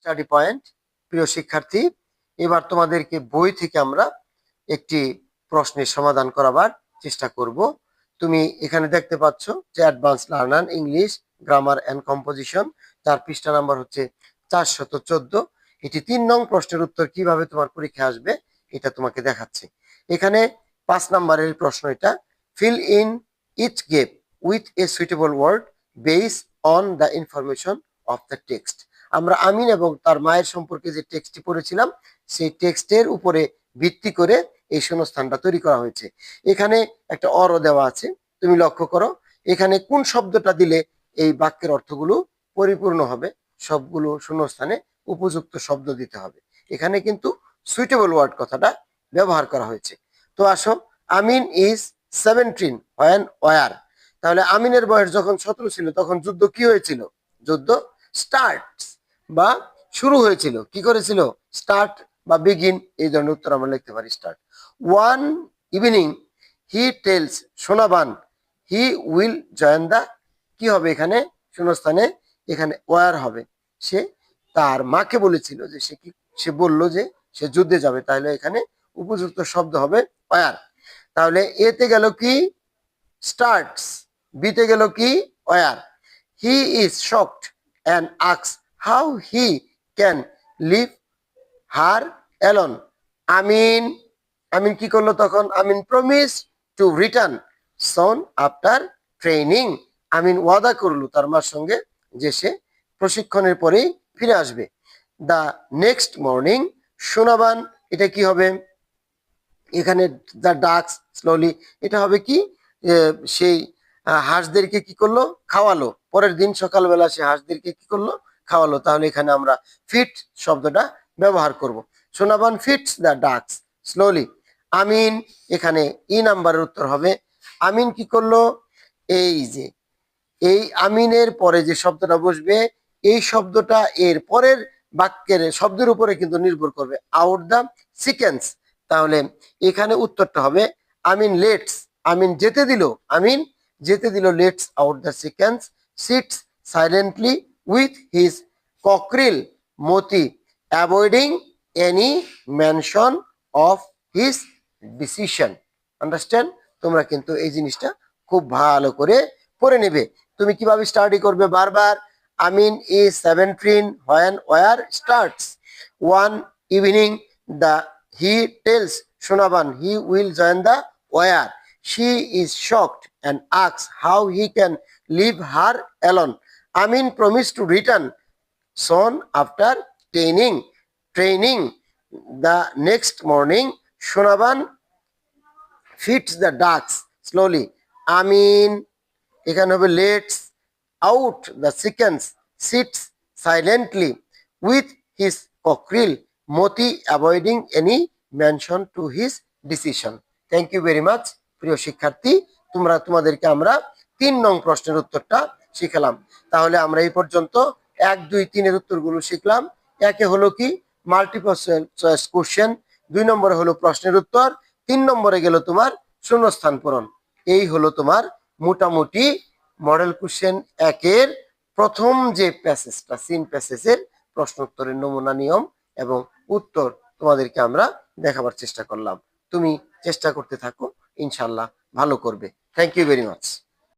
Study point. প্রিয় শিক্ষার্থী, এবার তোমাদেরকে বই থেকে আমরা একটি প্রশ্নের সমাধান করাবার চেষ্টা করব। তুমি এখানে দেখতে পাচ্ছ যে advance learner English grammar and composition, তার পৃষ্ঠা নাম্বার হচ্ছে 414। এটি 3 নং প্রশ্নের উত্তর কিভাবে তোমার পরীক্ষা আসবে এটা তোমাকে দেখাচ্ছে। এখানে 5 নম্বরের প্রশ্ন এটা, fill in each gap with a suitable word base on the information of the text. আমরা আমিন এবং তার মায়ের সম্পর্কে যে টেক্সটটি পড়েছিলাম সেই টেক্সটের উপরে ভিত্তি করে এই শূন্যস্থানটা তৈরি করা হয়েছে। এখানে একটা অরও দেওয়া আছে, তুমি লক্ষ্য করো এখানে কোন শব্দটা দিলে এই বাক্যের অর্থগুলো পরিপূর্ণ হবে। সবগুলো শূন্যস্থানে উপযুক্ত শব্দ দিতে হবে। এখানে কিন্তু সুইটেবল ওয়ার্ড কথাটা ব্যবহার করা হয়েছে। তো আসো, আমিন ইজ 17 when ওয়ার। তাহলে আমিনের বয়স যখন 17 ছিল তখন যুদ্ধ কি হয়েছিল? যুদ্ধ স্টার্টস বা শুরু হয়েছিল। কি করেছিল? স্টার্ট বা বিগিন, এই ধরনের উত্তর আমরা লিখতে পারি start. One evening he tells Sonaban he will join the, কি হবে এখানে শূন্যস্থানে? এখানে ওয়ার হবে। সে তার মাকে বলেছিল যে সে বলল যে সে যুদ্ধে যাবে, তাহলে এখানে উপযুক্ত শব্দ হবে ওয়ার। তাহলে এতে গেল কি? স্টার্টস। বিতে গেল কি? War. He is shocked and asks how he can leave her alone. Amin Amin কি করলো তখন? Amin promise to return soon after training. Amin ওয়াদা করলো তার মার সঙ্গে যে সে প্রশিক্ষণের পরেই ফিরে আসবে। দ্য নেক্সট মর্নিং সোনাবান, এটা কি হবে? এখানে দ্য ডাকস স্লোলি, এটা হবে কি? সেই হাঁসদেরকে কি করলো? খাওয়ালো। পরের দিন সকালবেলা সে হাঁসদেরকে কি করলো? খাওয়ালো। তাহলে এখানে আমরা ফিট শব্দটা ব্যবহার করব। Sonaban fits the ducks slowly. Amin, এখানে ই নাম্বারের উত্তর হবে। আমিন কি করলো? এই যে এই আমিনের পরে যে শব্দটা বসবে এই শব্দটা এর পরের বাক্যের শব্দের উপরে কিন্তু নির্ভর করবে, আউট দ্য সিকেন্স। তাহলে এখানে উত্তরটা হবে আমিন লেটস, আমিন যেতে দিল, আমিন যেতে দিল lets out the chickens sits silently with his cockerel Moti avoiding any mention of his decision. Understand? তোমরা কিন্তু এই জিনিসটা খুব ভালো করে পড়ে নেবে। তুমি কিভাবে স্টাডি করবে? বারবার Amin is 17 when war starts. One evening the he tells Sonaban he will join the war. She is shocked and asks how he can leave her alone. Amin promised to return soon after training. The next morning, Shonaban feeds the ducks slowly. Amin, এখানে হবে lets out the chickens sits silently with his cockerel Moti avoiding any mention to his decision. Thank you very much. প্রিয় শিক্ষার্থী, তোমাদেরকে আমরা 3 নং প্রশ্নের উত্তরটা শিখালাম। তাহলে আমরা এই পর্যন্ত 1, 2, 3 এর উত্তরগুলো শিখলাম। একে হলো কি? মাল্টিপল চয়েস কোশ্চেন, 2 নম্বরে হলো প্রশ্নের উত্তর, 3 নম্বরে গেল তোমার শূন্যস্থান পূরণ। এই হলো তোমার মোটামুটি মডেল কোশ্চেন 1 এর প্রথম যে প্যাসেজটা, সিন প্যাসেজের প্রশ্ন উত্তরের নমুনা নিয়ম এবং উত্তর তোমাদেরকে আমরা দেখাবার চেষ্টা করলাম। তুমি চেষ্টা করতে থাকো, ইনশাল্লাহ ভালো করবে। Thank you very much.